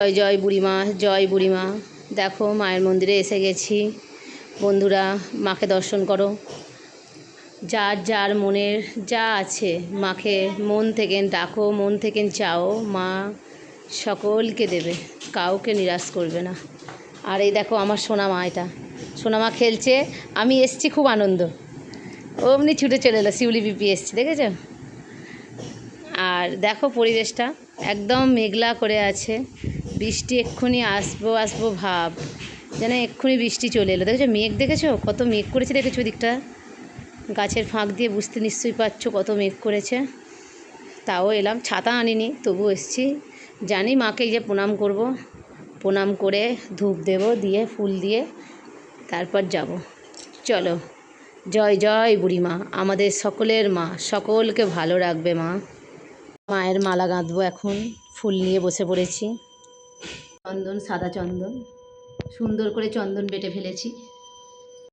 জয় জয় বুড়িমা, জয় বুড়িমা। দেখো মায়ের মন্দিরে এসে গেছি। বন্ধুরা, মাকে দর্শন করো। যার যার মনের যা আছে মাকে মন থেকে ডাকো, মন থেকে চাও, মা সকলকে দেবে, কাউকে নিরাশ করবে না। আর এই দেখো আমার সোনা মা, এটা সোনা মা খেলছে, আমি এসছি, খুব আনন্দ। অমনি ছুটে চলে এলো, শিউলি পিপি এসছি, দেখেছো? আর দেখো পরিবেশটা একদম মেঘলা করে আছে, বৃষ্টি এক্ষুনি আসবো আসবো ভাব, যেন এক্ষুনি বৃষ্টি চলে এলো। দেখেছো মেঘ, দেখেছো কত মেঘ করেছে, দেখেছো দিকটা গাছের ফাঁক দিয়ে, বুঝতে নিশ্চয়ই পারছো কত মেঘ করেছে। তাও এলাম, ছাতা আনিনি, তবু এসছি। জানি মাকে এই যে প্রণাম করব, প্রণাম করে ধূপ দেব, দিয়ে ফুল দিয়ে তারপর যাব। চলো, জয় জয় বুড়িমা, আমাদের সকলের মা, সকলকে ভালো রাখবে মা। মায়ের মালা গাঁথবো এখন, ফুল নিয়ে বসে পড়েছি। চন্দন, সাদা চন্দন, সুন্দর করে চন্দন বেটে ফেলেছি।